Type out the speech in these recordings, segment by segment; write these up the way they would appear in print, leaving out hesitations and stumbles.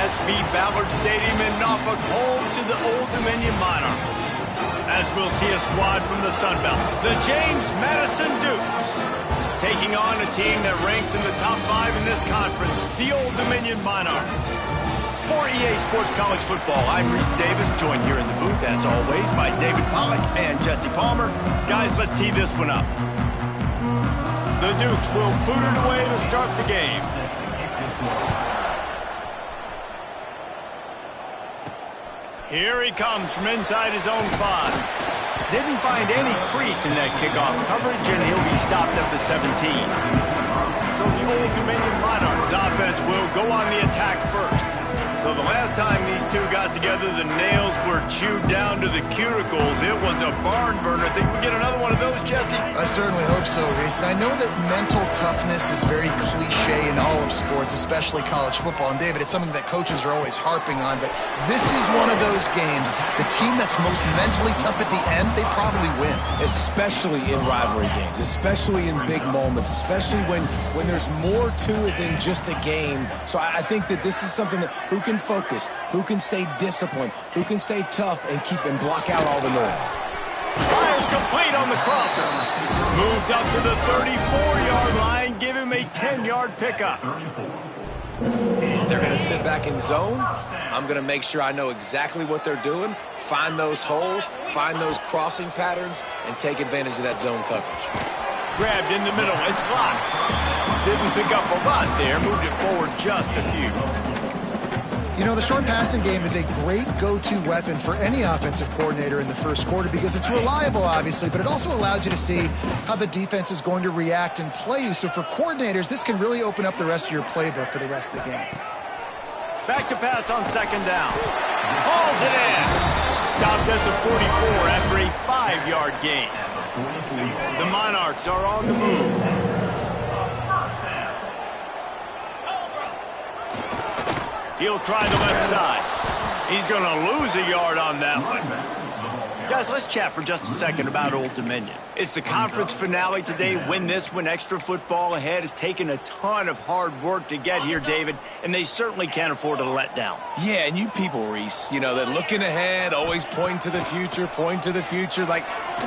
SB Ballard Stadium in Norfolk, home to the Old Dominion Monarchs. As we'll see a squad from the Sun Belt, the James Madison Dukes, taking on a team that ranks in the top 5 in this conference, the Old Dominion Monarchs. For EA Sports College Football, I'm Reese Davis, joined here in the booth, as always, by David Pollack and Jesse Palmer. Guys, let's tee this one up. The Dukes will boot it away to start the game. Here he comes from inside his own 5. Didn't find any crease in that kickoff coverage, and he'll be stopped at the 17. So the Old Dominion Monarchs offense will go on the attack first. So the last time these two got together, the nails were chewed down to the cuticles. It was a barn burner. Think we get another one of those, Jesse? I certainly hope so, Reese. And I know that mental toughness is very cliche in all of sports, especially college football. And David, it's something that coaches are always harping on. But this is one of those games. The team that's most mentally tough at the end, they probably win. Especially in rivalry games, especially in big moments, especially when there's more to it than just a game. So I think that this is something that who can focus, who can stay disciplined, who can stay tough and block out all the noise. Fires complete on the crosser. Moves up to the 34-yard line. Give him a 10-yard pickup. If they're going to sit back in zone, I'm going to make sure I know exactly what they're doing, find those holes, find those crossing patterns, and take advantage of that zone coverage. Grabbed in the middle. It's locked. Didn't pick up a lot there. Moved it forward just a few. You know, the short passing game is a great go-to weapon for any offensive coordinator in the first quarter because it's reliable, obviously, but it also allows you to see how the defense is going to react and play you. So for coordinators, this can really open up the rest of your playbook for the rest of the game. Back to pass on second down. Hauls it in. Stopped at the 44 after a 5-yard gain. The Monarchs are on the move. He'll try the left side. He's going to lose a yard on that one. Guys, let's chat for just a second about Old Dominion. It's the conference finale today. Win this one. Extra football ahead. Has taken a ton of hard work to get here, David, and they certainly can't afford to let down. Yeah, and you people, Reese, you know, they're looking ahead, always pointing to the future, like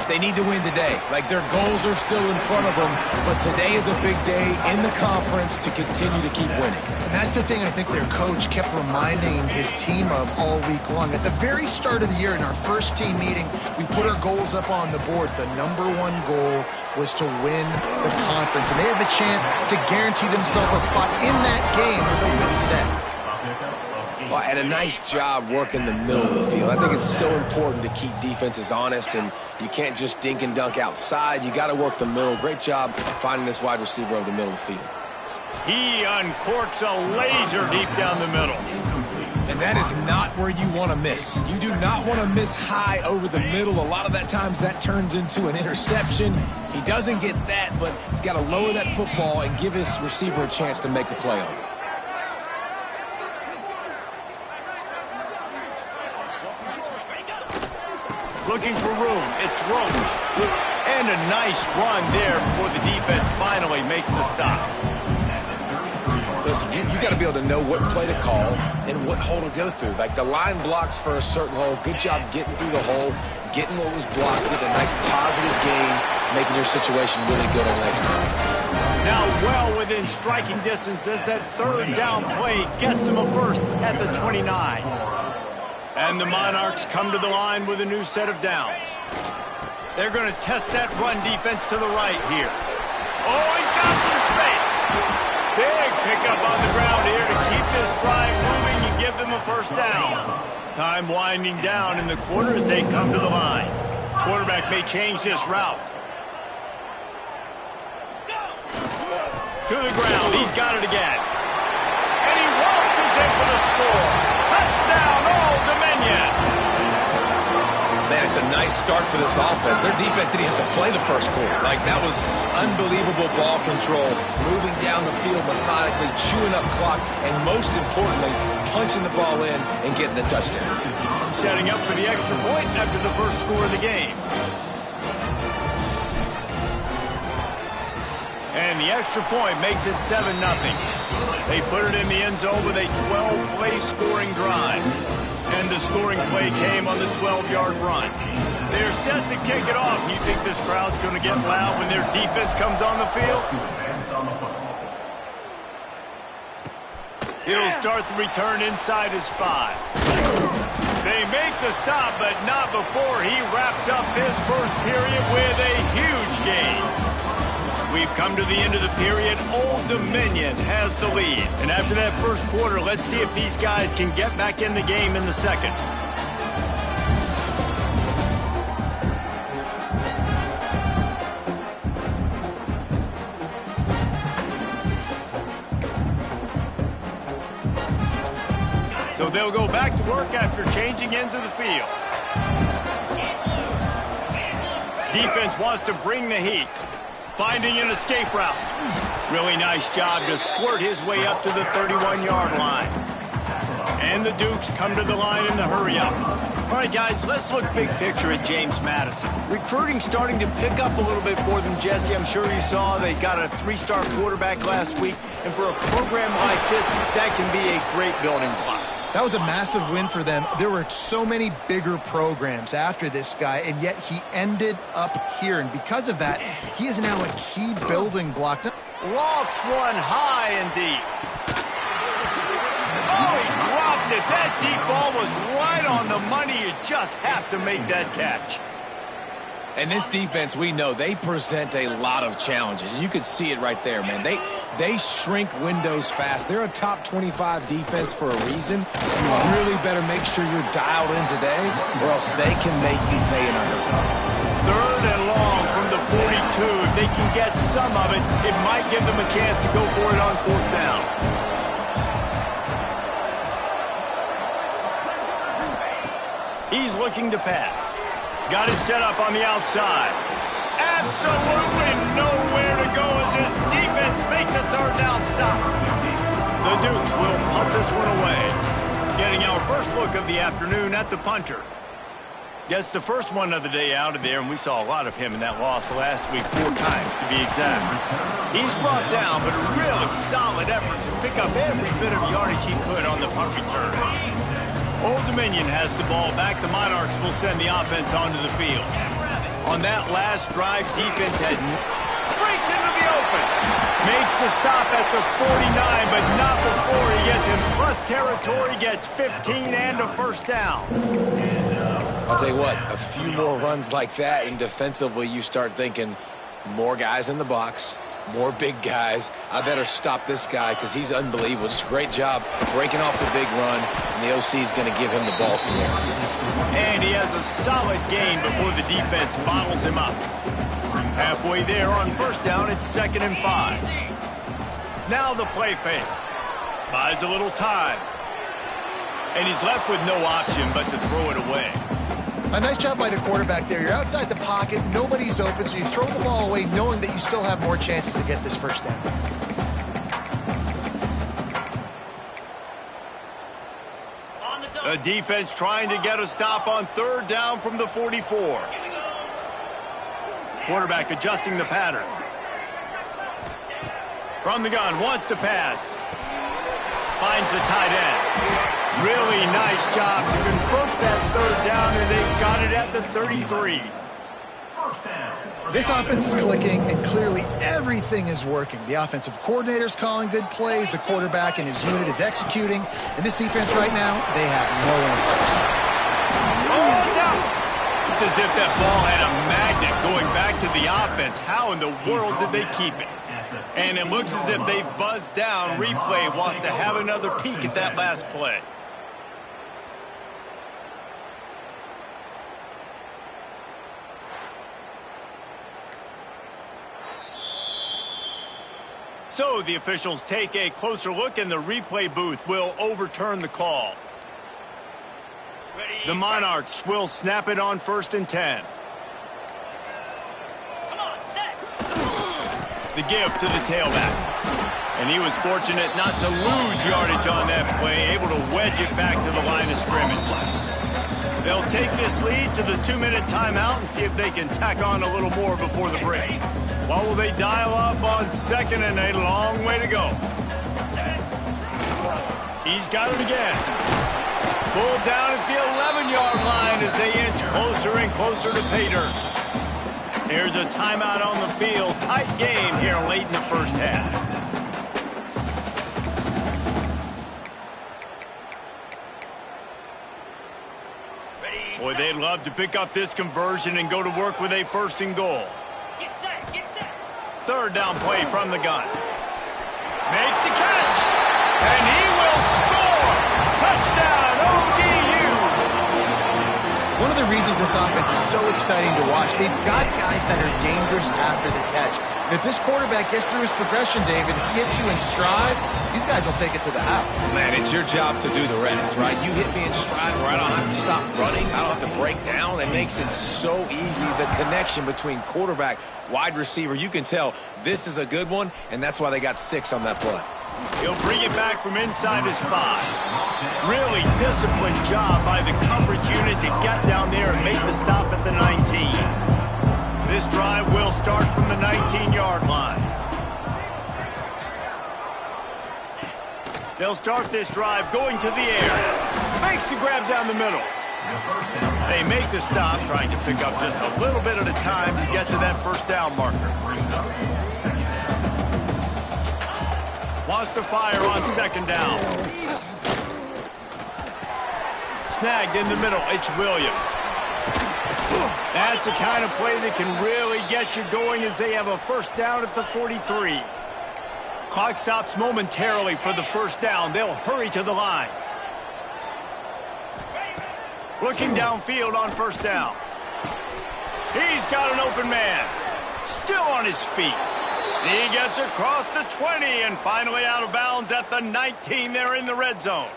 they need to win today. Like their goals are still in front of them, but today is a big day in the conference to continue to keep winning. And that's the thing I think their coach kept reminding his team of all week long. At the very start of the year in our first team meeting, we put our goals up on the board. The number one goal was to win the conference, and they have a chance to guarantee themselves a spot in that game where they'll win today. Well, and a nice job working the middle of the field. I think it's so important to keep defenses honest, and you can't just dink and dunk outside. You got to work the middle. Great job finding this wide receiver over the middle of the field. He uncorks a laser deep down the middle. And that is not where you want to miss. You do not want to miss high over the middle. A lot of that times that turns into an interception. He doesn't get that, but he's got to lower that football and give his receiver a chance to make a play on it. Looking for room. It's Roach. And a nice run there before the defense finally makes the stop. Listen, you got to be able to know what play to call and what hole to go through. Like the line blocks for a certain hole. Good job getting through the hole, getting what was blocked, getting a nice positive gain, making your situation really good on the next time. Now well within striking distance as that third down play gets him a first at the 29. And the Monarchs come to the line with a new set of downs. They're going to test that run defense to the right here. Oh, he's got some space. Big pickup on the ground here to keep this drive moving and give them a first down. Time winding down in the quarter as they come to the line. Quarterback may change this route. To the ground. He's got it again. And he waltzes in for the score. Touchdown, Old Dominion. Man, it's a nice start for this offense. Their defense didn't have to play the first quarter. Like, that was unbelievable ball control, moving down the field methodically, chewing up clock, and most importantly, punching the ball in and getting the touchdown. Setting up for the extra point after the first score of the game. And the extra point makes it 7-0. They put it in the end zone with a 12-play scoring drive. And the scoring play came on the 12-yard run. They're set to kick it off. You think this crowd's going to get loud when their defense comes on the field? He'll start the return inside his 5. They make the stop, but not before he wraps up this first period with a huge gain. We've come to the end of the period. Old Dominion has the lead. And after that first quarter, let's see if these guys can get back in the game in the second. So they'll go back to work after changing into the field. Defense wants to bring the heat. Finding an escape route. Really nice job to squirt his way up to the 31-yard line. And the Dukes come to the line in the hurry-up. All right, guys, let's look big picture at James Madison. Recruiting starting to pick up a little bit for them, Jesse. I'm sure you saw they got a 3-star quarterback last week. And for a program like this, that can be a great building block. That was a massive win for them. There were so many bigger programs after this guy, and yet he ended up here. And because of that, he is now a key building block. Lofts one high and deep. Oh, he dropped it. That deep ball was right on the money. You just have to make that catch. And this defense, we know, they present a lot of challenges. And you could see it right there, man. They shrink windows fast. They're a top 25 defense for a reason. You really better make sure you're dialed in today, or else they can make you pay in a hurry. 3rd and long from the 42. If they can get some of it, it might give them a chance to go for it on 4th down. He's looking to pass. Got it set up on the outside. Absolutely nowhere to go as this defense makes a 3rd down stop. The Dukes will punt this one away. Getting our first look of the afternoon at the punter. Gets the first one of the day out of there, and we saw a lot of him in that loss last week, 4 times to be exact. He's brought down, but a really solid effort to pick up every bit of yardage he could on the punt return. Old Dominion has the ball back. The Monarchs will send the offense onto the field. On that last drive, defense had breaks into the open. Makes the stop at the 49, but not before he gets in plus territory, gets 15 and a 1st down. I'll tell you what, a few more runs like that, and defensively you start thinking more guys in the box, more big guys. I better stop this guy because he's unbelievable. Just a great job breaking off the big run, and the OC is going to give him the ball some more. And he has a solid gain before the defense bottles him up. Halfway there on 1st down, it's 2nd and 5. Now the play fake. Buys a little time. And he's left with no option but to throw it away. A nice job by the quarterback there. You're outside the pocket, nobody's open, so you throw the ball away knowing that you still have more chances to get this 1st down. The defense trying to get a stop on 3rd down from the 44. Quarterback adjusting the pattern. From the gun, wants to pass. Finds the tight end. Really nice job to convert that 3rd down, and they've got it at the 33. This offense is clicking, and clearly everything is working. The offensive coordinator's calling good plays. The quarterback and his unit is executing. And this defense right now, they have no answers. Oh, it's out! It's as if that ball had a magnet going back to the offense. How in the world did they keep it? And it looks as if they've buzzed down. Replay wants to have another peek at that last play. So the officials take a closer look, and the replay booth will overturn the call. The Monarchs will snap it on 1st and 10. The give to the tailback. And he was fortunate not to lose yardage on that play, able to wedge it back to the line of scrimmage. They'll take this lead to the 2-minute timeout and see if they can tack on a little more before the break. What will they dial up on second and a long way to go? He's got it again. Pulled down at the 11-yard line as they inch closer and closer to pay dirt. Here's a timeout on the field. Tight game here late in the first half. Boy, they'd love to pick up this conversion and go to work with a first and goal. Get set, get set. Third down play from the gun. Makes the catch. And he will score. Touchdown, ODU. One of the reasons this offense is so exciting to watch, they've got guys that are dangerous after the catch. And if this quarterback gets through his progression, David, he hits you in stride, these guys will take it to the house. Man, it's your job to do the rest, right? You hit me in stride where I don't have to stop running. I don't have to break down. It makes it so easy. The connection between quarterback, wide receiver, you can tell this is a good one, and that's why they got 6 on that play. He'll bring it back from inside his 5. Really disciplined job by the coverage unit to get down there and make the stop at the 19. This drive will start from the 19-yard line. They'll start this drive going to the air. Makes the grab down the middle. They make the stop, trying to pick up just a little bit at a time to get to that first down marker. Wants to fire on second down. Snagged in the middle, it's Williams. That's the kind of play that can really get you going as they have a first down at the 43. Clock stops momentarily for the first down. They'll hurry to the line. Looking downfield on first down. He's got an open man. Still on his feet. He gets across the 20 and finally out of bounds at the 19. They're in the red zone.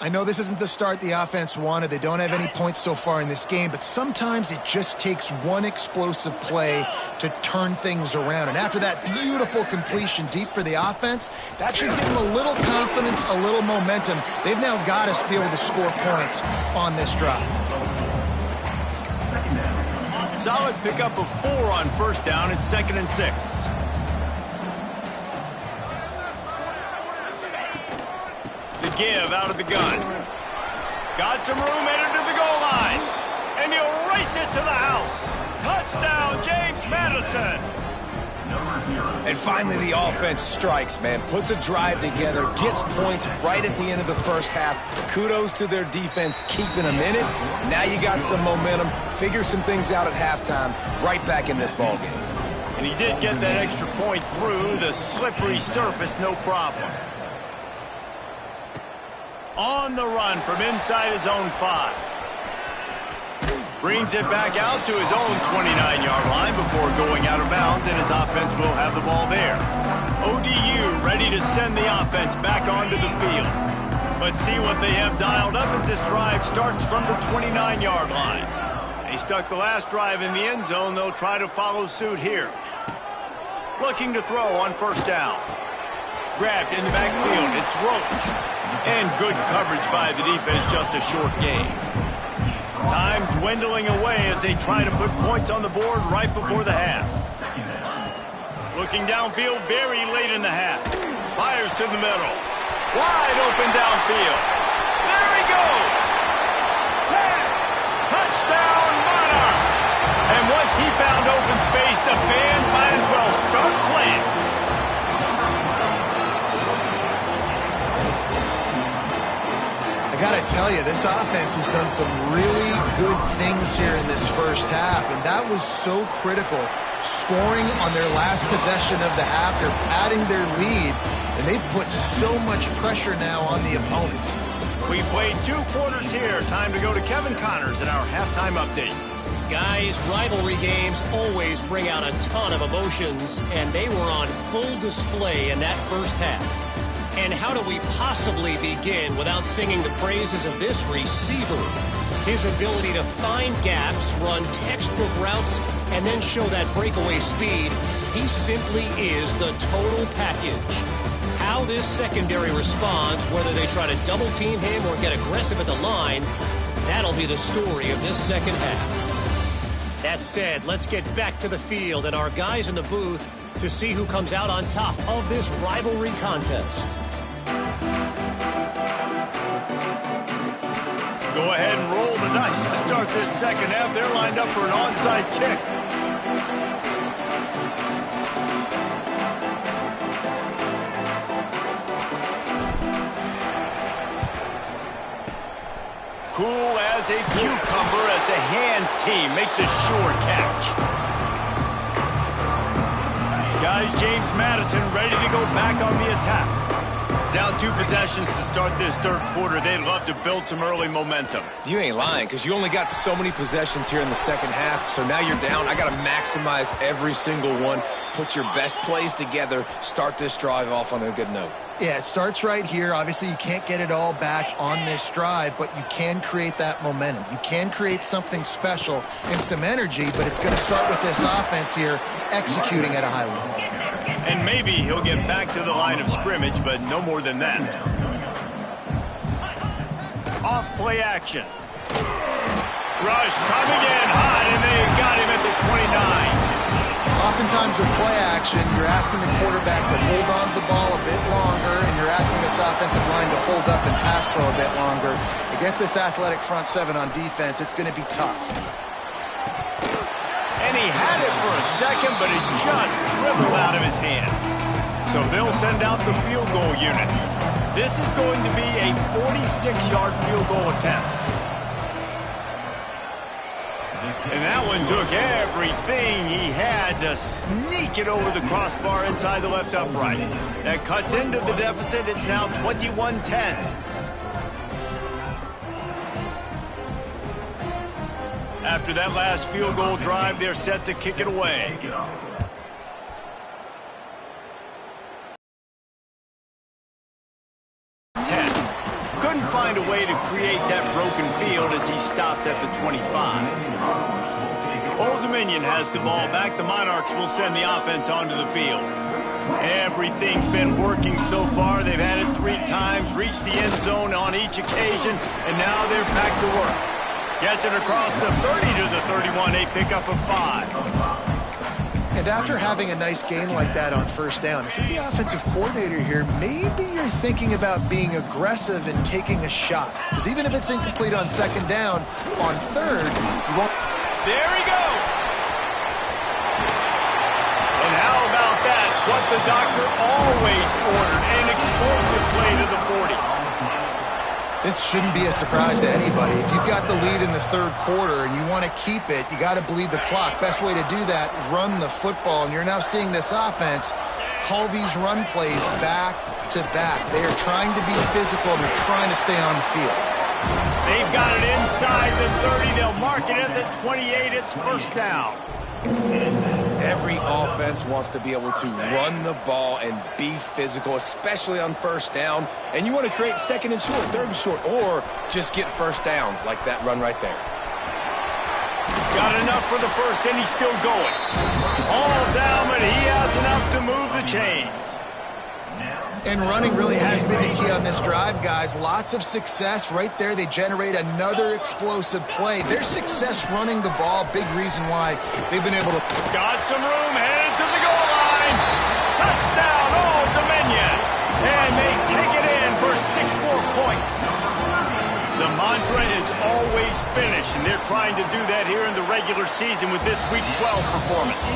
I know this isn't the start the offense wanted. They don't have any points so far in this game, but sometimes it just takes one explosive play to turn things around. And after that beautiful completion deep for the offense, that should give them a little confidence, a little momentum. They've now got to be able to score points on this drive. Solid pickup of 4 on first down. It's 2nd and 6. Give out of the gun. Got some room, headed to the goal line. And he'll race it to the house. Touchdown, James Madison. And finally the offense strikes, man. Puts a drive together, gets points right at the end of the first half. Kudos to their defense keeping them in it. Now you got some momentum. Figure some things out at halftime. Right back in this ballgame. And he did get that extra point through the slippery surface, no problem. On the run from inside his own 5. Brings it back out to his own 29-yard line before going out of bounds, and his offense will have the ball there. ODU ready to send the offense back onto the field. Let's see what they have dialed up as this drive starts from the 29-yard line. They stuck the last drive in the end zone. They'll try to follow suit here. Looking to throw on first down. Grabbed in the backfield. It's Roach. And good coverage by the defense, just a short game. Time dwindling away as they try to put points on the board right before the half. Looking downfield very late in the half. Fires to the middle. Wide open downfield. There he goes. 10. Touchdown, Monarchs. And once he found open space, the band might as well start playing. I gotta tell you, this offense has done some really good things here in this first half, and that was so critical. Scoring on their last possession of the half, they're padding their lead, and they've put so much pressure now on the opponent. We played 2 quarters here. Time to go to Kevin Connors in our halftime update. Guys, rivalry games always bring out a ton of emotions, and they were on full display in that first half. And how do we possibly begin without singing the praises of this receiver? His ability to find gaps, run textbook routes, and then show that breakaway speed. He simply is the total package. How this secondary responds, whether they try to double team him or get aggressive at the line, that'll be the story of this second half. That said, let's get back to the field and our guys in the booth to see who comes out on top of this rivalry contest. Go ahead and roll the dice to start this second half. They're lined up for an onside kick. Cool as a cucumber as the hands team makes a sure catch. Guys, James Madison ready to go back on the attack. Down 2 possessions to start this third quarter. They'd love to build some early momentum. You ain't lying, because you only got so many possessions here in the second half, so now you're down. I got to maximize every single one, put your best plays together, start this drive off on a good note. Yeah, it starts right here. Obviously, you can't get it all back on this drive, but you can create that momentum. You can create something special and some energy, but it's going to start with this offense here executing at a high level. And maybe he'll get back to the line of scrimmage, but no more than that. Off play action. Rush coming in hot, and they got him at the 29. Oftentimes with play action, you're asking the quarterback to hold on to the ball a bit longer, and you're asking this offensive line to hold up and pass pro a bit longer. Against this athletic front seven on defense, it's going to be tough. And he had it for a second, but it just dribbled out of his hands. So they'll send out the field goal unit. This is going to be a 46-yard field goal attempt. And that one took everything he had to sneak it over the crossbar inside the left upright. That cuts into the deficit. It's now 21-10. After that last field goal drive, they're set to kick it away. Couldn't find a way to create that broken field as he stopped at the 25. Old Dominion has the ball back. The Monarchs will send the offense onto the field. Everything's been working so far. They've had it 3 times, reached the end zone on each occasion, and now they're back to work. Gets it across the 30 to the 31, a pickup of 5. And after having a nice gain like that on first down, if you're the offensive coordinator here, maybe you're thinking about being aggressive and taking a shot. Because even if it's incomplete on second down, on third, you won't... There he goes! And how about that? What the doctor always ordered, an explosive play to the 40. This shouldn't be a surprise to anybody. If you've got the lead in the third quarter and you want to keep it, you got to bleed the clock. Best way to do that, run the football. And you're now seeing this offense call these run plays back to back. They are trying to be physical and they're trying to stay on the field. They've got it inside the 30. They'll mark it at the 28. It's first down. Every offense wants to be able to run the ball and be physical, especially on first down. And you want to create second and short, third and short, or just get first downs like that run right there. Got enough for the first, and he's still going. All down, but he has enough to move the chains. And running really has been the key on this drive, guys. Lots of success right there. They generate another explosive play. Their success running the ball, big reason why they've been able to... Got some room, headed to the goal line. Touchdown, Old Dominion. And they take it in for 6 more points. The mantra is always finish, and they're trying to do that here in the regular season with this Week 12 performance.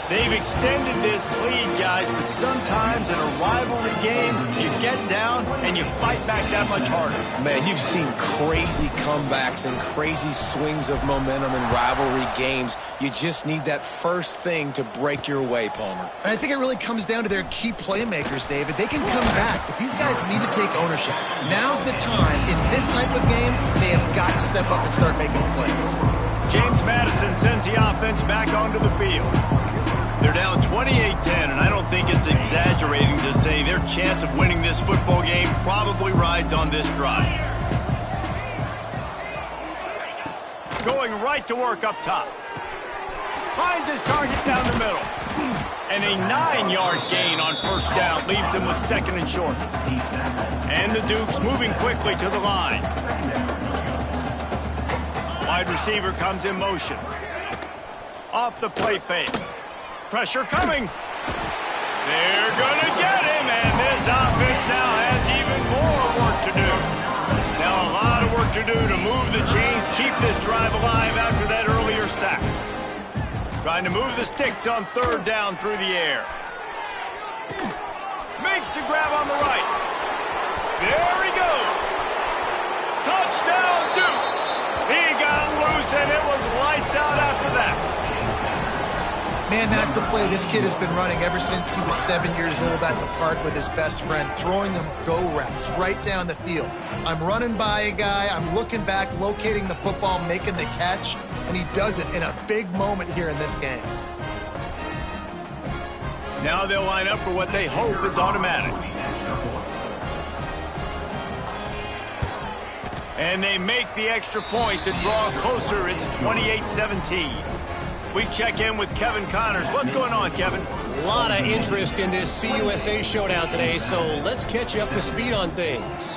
They've extended this lead, guys, but sometimes in a rivalry game, you get down and you fight back that much harder. Man, you've seen crazy comebacks and crazy swings of momentum in rivalry games. You just need that first thing to break your way, Palmer. And I think it really comes down to their key playmakers, David. They can come back, but these guys need to take ownership. Now's the time. In this type of game, they have got to step up and start making plays. James Madison sends the offense back onto the field. They're down 28-10, and I don't think it's exaggerating to say their chance of winning this football game probably rides on this drive. Going right to work up top. Finds his target down the middle. And a 9-yard gain on first down leaves them with second and short. And the Dukes moving quickly to the line. Wide receiver comes in motion. Off the play fake. Pressure coming. They're going to get him, and this offense now has even more work to do. Now a lot of work to do to move the chains, keep this drive alive after that earlier sack. Trying to move the sticks on third down through the air. Makes a grab on the right. There he goes. Touchdown, Dukes. He got loose, and it was lights out after that. Man, that's a play this kid has been running ever since he was 7 years old at the park with his best friend, throwing them go routes right down the field. I'm running by a guy, I'm looking back, locating the football, making the catch, and he does it in a big moment here in this game. Now they'll line up for what they hope is automatic. And they make the extra point to draw closer. It's 28-17. We check in with Kevin Connors. What's going on, Kevin? A lot of interest in this CUSA showdown today, so let's catch you up to speed on things.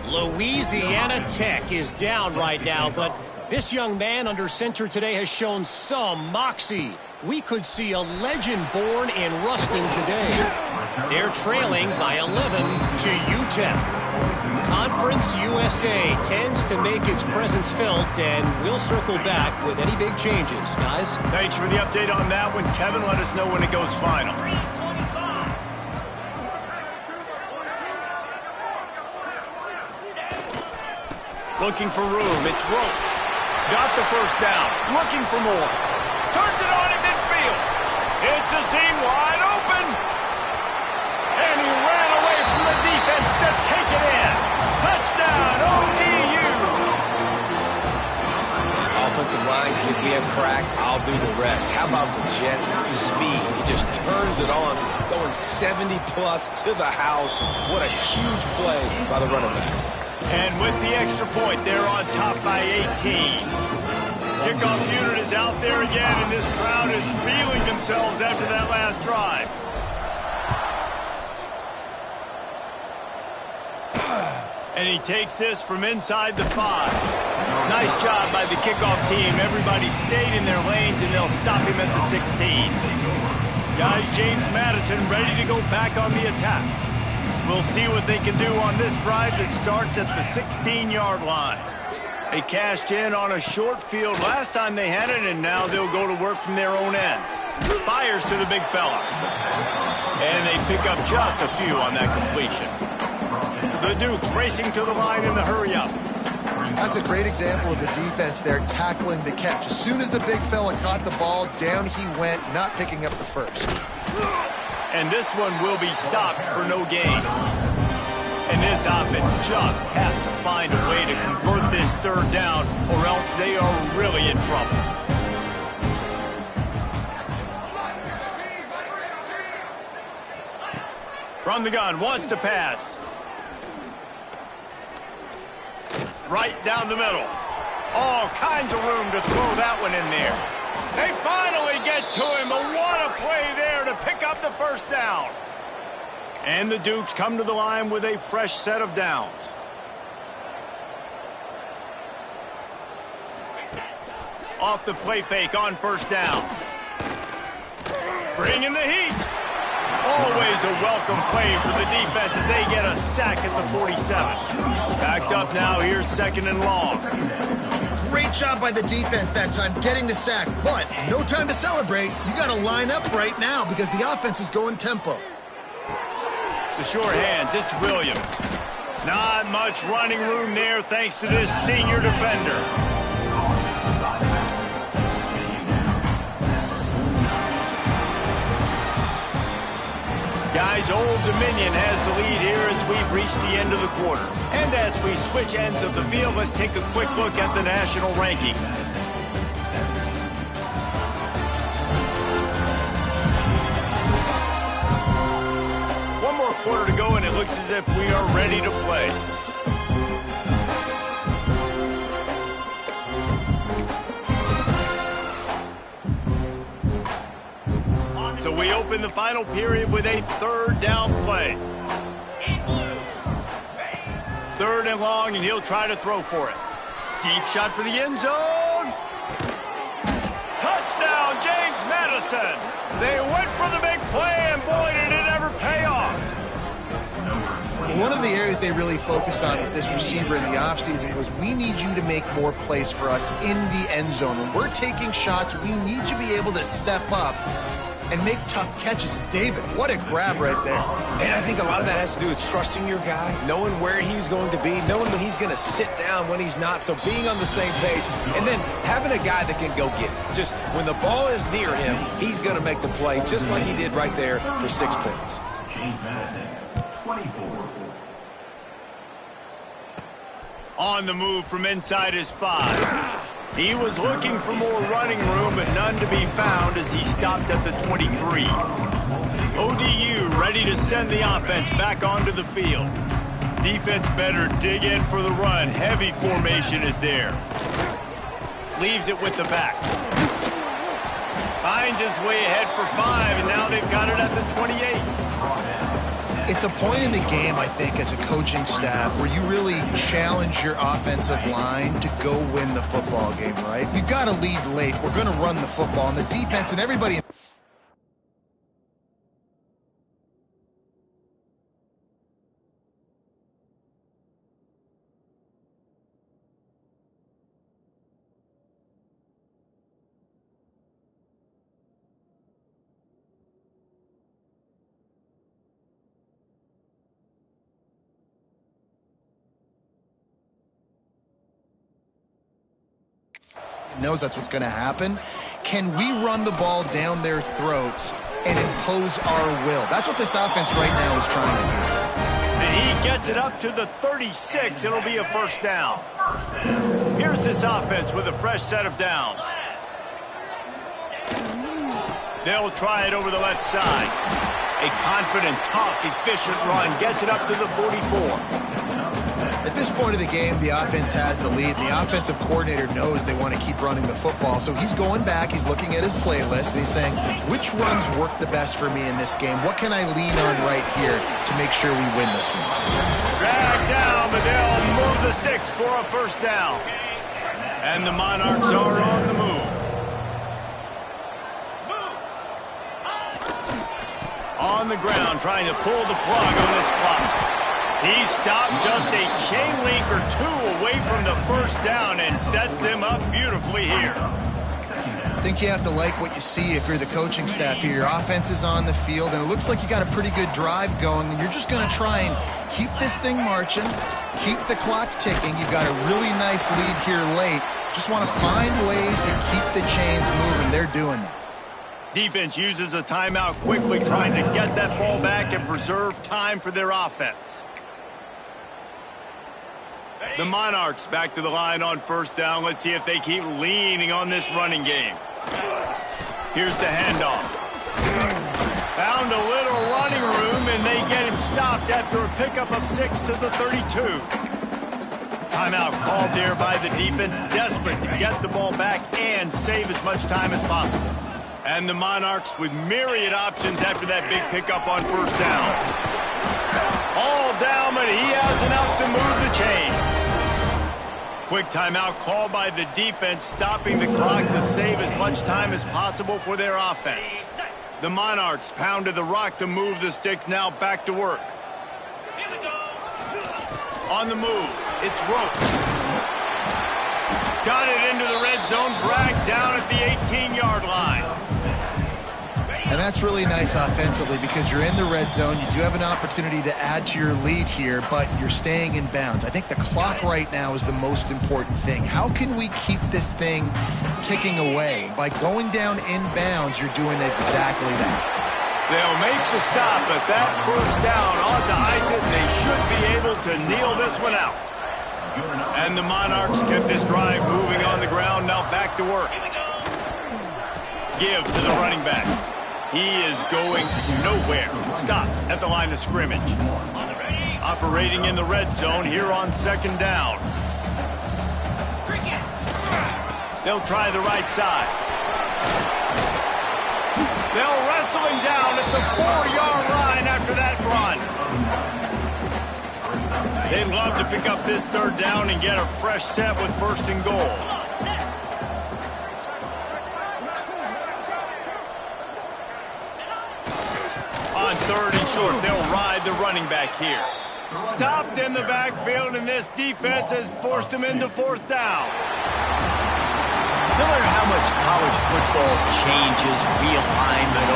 Louisiana Tech is down right now, but this young man under center today has shown some moxie. We could see a legend born in Ruston today. They're trailing by 11 to UTEP. Conference USA tends to make its presence felt, and we'll circle back with any big changes, guys. Thanks for the update on that one, Kevin. Let us know when it goes final. Looking for room. It's Roach. Got the first down. Looking for more. Turns it on in midfield. It's a seam wide open. And he ran away from the defense to take it in. Touchdown, ODU. Offensive line, give me a crack, I'll do the rest. How about the Jets? The speed. He just turns it on, going 70-plus to the house. What a huge play by the running back. And with the extra point, they're on top by 18. Kickoff unit is out there again, and this crowd is feeling themselves after that last drive. And he takes this from inside the 5. Nice job by the kickoff team. Everybody stayed in their lanes, and they'll stop him at the 16. Guys, James Madison ready to go back on the attack. We'll see what they can do on this drive that starts at the 16-yard line. They cashed in on a short field last time they had it, and now they'll go to work from their own end. Fires to the big fella. And they pick up just a few on that completion. The Dukes racing to the line in the hurry-up. That's a great example of the defense there tackling the catch. As soon as the big fella caught the ball, down he went, not picking up the first. And this one will be stopped for no gain. And this offense just has to find a way to convert this third down, or else they are really in trouble. From the gun, wants to pass. Right down the middle. All kinds of room to throw that one in there. They finally get to him, but what a play there to pick up the first down. And the Dukes come to the line with a fresh set of downs. Off the play fake on first down. Bringing the heat. Always a welcome play for the defense as they get a sack at the 47. Backed up now, here's second and long. Great job by the defense that time, getting the sack. But no time to celebrate. You got to line up right now because the offense is going tempo. The short hands, it's Williams. Not much running room there thanks to this senior defender. Guys, Old Dominion has the lead here as we've reached the end of the quarter. And as we switch ends of the field, let's take a quick look at the national rankings. One more quarter to go, and it looks as if we are ready to play. So we open the final period with a third down play. Third and long, and he'll try to throw for it. Deep shot for the end zone. Touchdown! First down, James Madison. They went for the big play, and boy, did it ever pay off. One of the areas they really focused on with this receiver in the offseason was we need you to make more plays for us in the end zone. When we're taking shots, we need you to be able to step up and make tough catches. David, what a grab right there. And I think a lot of that has to do with trusting your guy, knowing where he's going to be, knowing when he's going to sit down, when he's not, so being on the same page, and then having a guy that can go get it. Just when the ball is near him, he's going to make the play, just like he did right there for 6 points. James Madison, 24. On the move from inside his 5. He was looking for more running room, but none to be found as he stopped at the 23. ODU ready to send the offense back onto the field. Defense better dig in for the run. Heavy formation is there. Leaves it with the back. Finds his way ahead for 5, and now they've got it at the 28. It's a point in the game, I think, as a coaching staff where you really challenge your offensive line to go win the football game, right? We've got to lead late. We're going to run the football, and the defense and everybody... knows that's what's going to happen. Can we run the ball down their throats and impose our will? That's what this offense right now is trying to do. And he gets it up to the 36. It'll be a first down. Here's this offense with a fresh set of downs. They'll try it over the left side. A confident, tough, efficient run gets it up to the 44. At this point of the game, the offense has the lead. The offensive coordinator knows they want to keep running the football. So he's going back, he's looking at his playlist, and he's saying, which runs work the best for me in this game? What can I lean on right here to make sure we win this one? Drag down, but they'll move the sticks for a first down. And the Monarchs are on the move. On the ground, trying to pull the plug on this clock. He stopped just a chain link or 2 away from the first down and sets them up beautifully here. I think you have to like what you see if you're the coaching staff here. Your offense is on the field, and it looks like you got a pretty good drive going, and you're just going to try and keep this thing marching, keep the clock ticking. You've got a really nice lead here late. Just want to find ways to keep the chains moving. They're doing that. Defense uses a timeout quickly, trying to get that ball back and preserve time for their offense. The Monarchs back to the line on first down. Let's see if they keep leaning on this running game. Here's the handoff. Found a little running room, and they get him stopped after a pickup of 6 to the 32. Timeout called there by the defense, desperate to get the ball back and save as much time as possible. And the Monarchs with myriad options after that big pickup on first down. All down, but he has enough to move the chains. Quick timeout called by the defense, stopping the clock to save as much time as possible for their offense. The Monarchs pounded the rock to move the sticks, now back to work. On the move, it's Roach. Got it into the red zone, dragged down at the 18-yard line. And that's really nice offensively because you're in the red zone. You do have an opportunity to add to your lead here, but you're staying in bounds. I think the clock right now is the most important thing. How can we keep this thing ticking away? By going down in bounds, you're doing exactly that. They'll make the stop, but that first down ought to ice it. They should be able to kneel this one out. And the Monarchs kept this drive moving on the ground, now back to work. Give to the running back. He is going nowhere. Stop at the line of scrimmage. Operating in the red zone here on second down. They'll try the right side. They'll wrestle him down at the 4-yard line after that run. They'd love to pick up this third down and get a fresh set with first and goal. third and short. They'll ride the running back here. Stopped in the backfield, and this defense has forced him into fourth down. No matter how much college football changes, realignment,